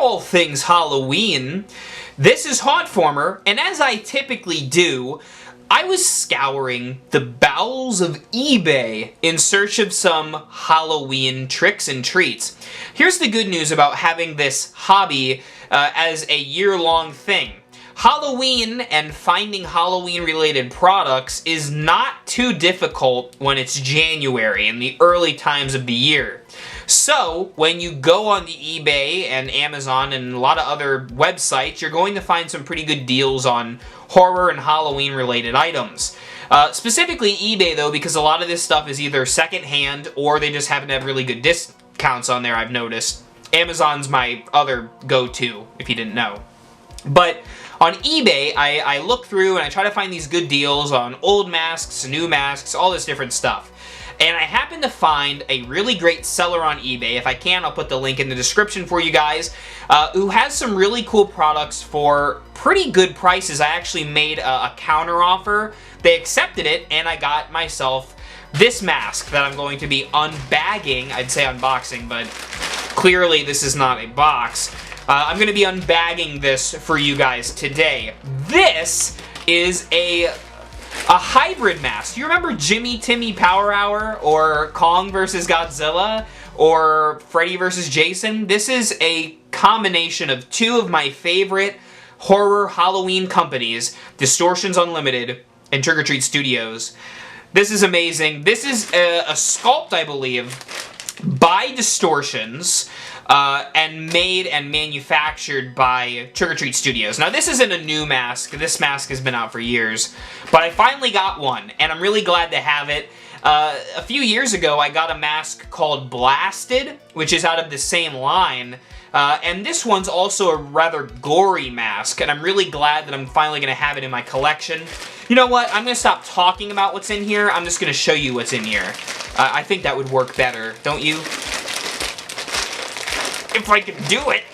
all things Halloween. This is Hauntformer, and as I typically do, I was scouring the bowels of eBay in search of some Halloween tricks and treats. Here's the good news about having this hobby as a year-long thing. Halloween and finding Halloween-related products is not too difficult when it's January, in the early times of the year. So, when you go on the eBay and Amazon and a lot of other websites, you're going to find some pretty good deals on horror and Halloween-related items. Specifically eBay, though, because a lot of this stuff is either secondhand or they just happen to have really good discounts on there, I've noticed. Amazon's my other go-to, if you didn't know. But on eBay, I look through and I try to find these good deals on old masks, new masks, all this different stuff. And I happen to find a really great seller on eBay. If I can, I'll put the link in the description for you guys, who has some really cool products for pretty good prices. I actually made a counter offer. They accepted it, and I got myself this mask that I'm going to be unbagging. I'd say unboxing, but clearly this is not a box. I'm going to be unbagging this for you guys today. This is a hybrid mask. Do you remember Jimmy Timmy Power Hour or Kong vs. Godzilla or Freddy vs. Jason? This is a combination of two of my favorite horror Halloween companies, Distortions Unlimited and Trick or Treat Studios. This is amazing. This is a sculpt, I believe, by Distortions, and made and manufactured by Trick or Treat Studios. Now, this isn't a new mask. This mask has been out for years, but I finally got one, and I'm really glad to have it. A few years ago, I got a mask called Blasted, which is out of the same line, and this one's also a rather gory mask, and I'm really glad that I'm finally going to have it in my collection. You know what? I'm going to stop talking about what's in here. I'm just going to show you what's in here. I think that would work better, don't you? If I could do it.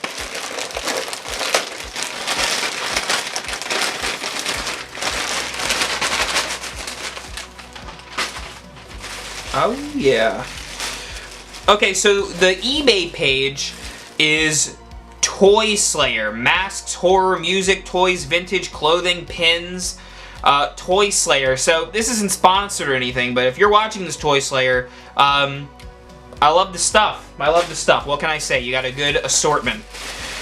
Oh, yeah. Okay, so the eBay page is Toy Slayer. Masks, horror, music, toys, vintage, clothing, pins. Toy Slayer. So, this isn't sponsored or anything, but if you're watching this Toy Slayer, I love the stuff. I love the stuff. What can I say? You got a good assortment.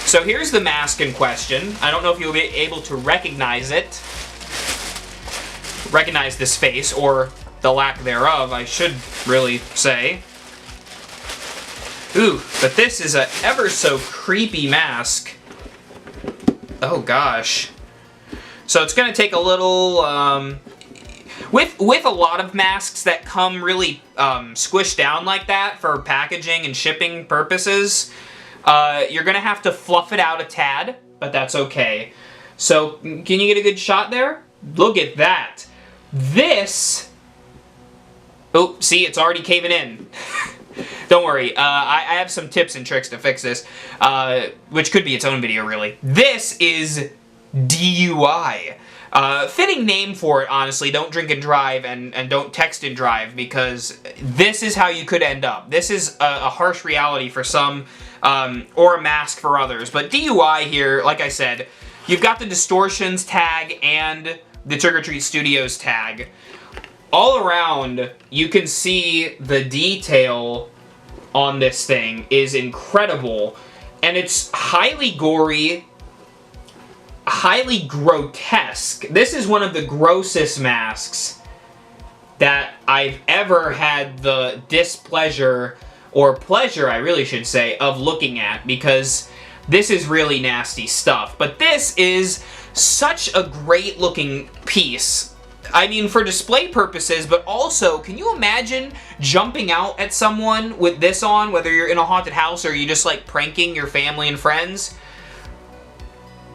So here's the mask in question. I don't know if you'll be able to recognize it. Recognize this face, or the lack thereof, I should really say. Ooh, but this is a ever so creepy mask. Oh gosh. So it's going to take a little, with a lot of masks that come really squished down like that for packaging and shipping purposes, you're going to have to fluff it out a tad, but that's okay. So, can you get a good shot there? Look at that. This... Oh, see, it's already caving in. Don't worry, I have some tips and tricks to fix this, which could be its own video, really. This is DUI. Fitting name for it, honestly. Don't drink and drive, and don't text and drive, because this is how you could end up. This is a harsh reality for some, or a mask for others. But DUI here, like I said, you've got the Distortions tag and the Trick or Treat Studios tag. All around, you can see the detail on this thing is incredible, and it's highly gory, highly grotesque. This is one of the grossest masks that I've ever had the displeasure, or pleasure I really should say, of looking at, because this is really nasty stuff. But this is such a great looking piece. I mean, for display purposes, but also, can you imagine jumping out at someone with this on, whether you're in a haunted house or you're just like pranking your family and friends?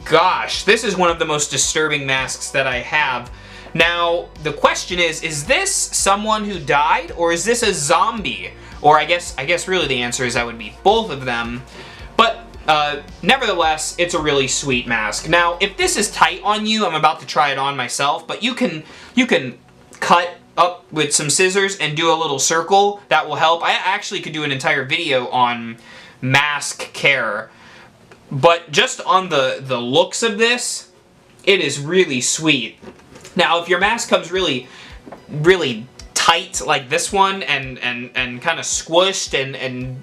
Gosh, this is one of the most disturbing masks that I have. Now, the question is this someone who died, or is this a zombie? Or I guess really the answer is that would be both of them. But nevertheless, it's a really sweet mask. Now, if this is tight on you, I'm about to try it on myself, but you can cut up with some scissors and do a little circle. That will help. I actually could do an entire video on mask care. But just on the looks of this, it is really sweet. Now, if your mask comes really, really tight like this one and kind of squished and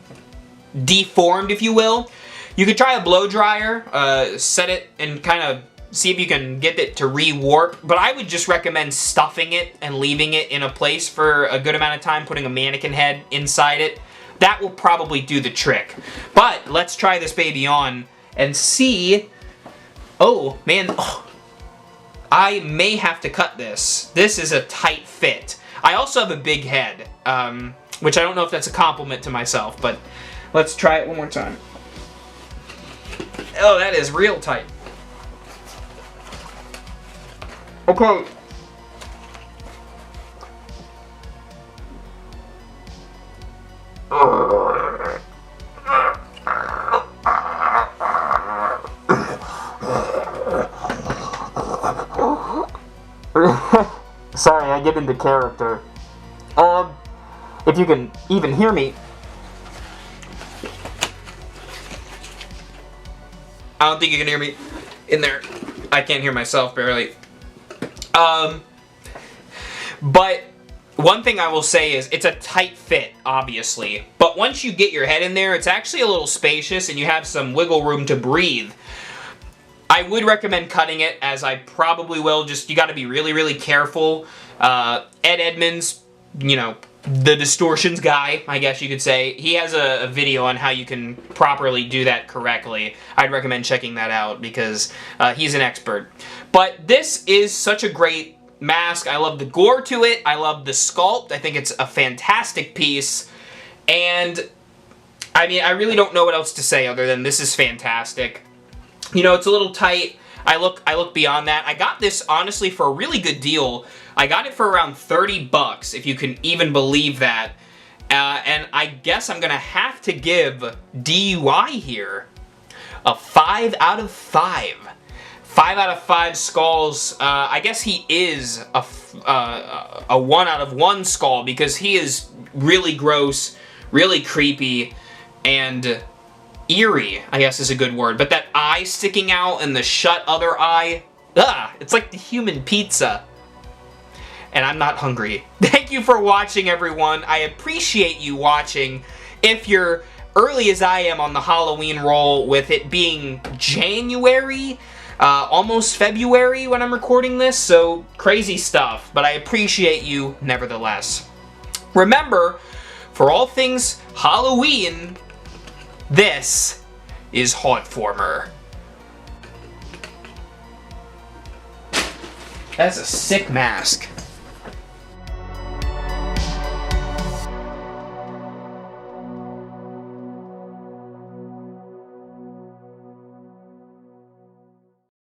deformed, if you will, you could try a blow dryer, set it and kind of see if you can get it to re-warp. But I would just recommend stuffing it and leaving it in a place for a good amount of time, putting a mannequin head inside it. That will probably do the trick. But let's try this baby on and see. Oh, man. Oh. I may have to cut this. This is a tight fit. I also have a big head, which I don't know if that's a compliment to myself, but let's try it one more time. Oh, that is real tight. Okay. Sorry, I get into character. If you can even hear me. I don't think you can hear me in there. I can't hear myself barely. But one thing I will say is it's a tight fit, obviously. But once you get your head in there, it's actually a little spacious and you have some wiggle room to breathe. I would recommend cutting it, as I probably will. Just, you gotta be really, really careful. Ed Edmonds, you know, the Distortions guy, I guess you could say, he has a video on how you can properly do that correctly. I'd recommend checking that out because he's an expert. But this is such a great mask. I love the gore to it. I love the sculpt. I think it's a fantastic piece. And, I mean, I really don't know what else to say other than this is fantastic. You know, it's a little tight. I look beyond that. I got this, honestly, for a really good deal. I got it for around 30 bucks, if you can even believe that. And I guess I'm going to have to give DUI here a 5 out of 5. 5 out of 5 skulls. I guess he is a 1 out of 1 skull because he is really gross, really creepy, and eerie, I guess is a good word. But that eye sticking out and the shut other eye, it's like the human pizza. And I'm not hungry. Thank you for watching, everyone. I appreciate you watching. If you're early as I am on the Halloween roll, with it being January, almost February when I'm recording this, so crazy stuff. But I appreciate you nevertheless. Remember, for all things Halloween, this is Hauntformer. That's a sick mask.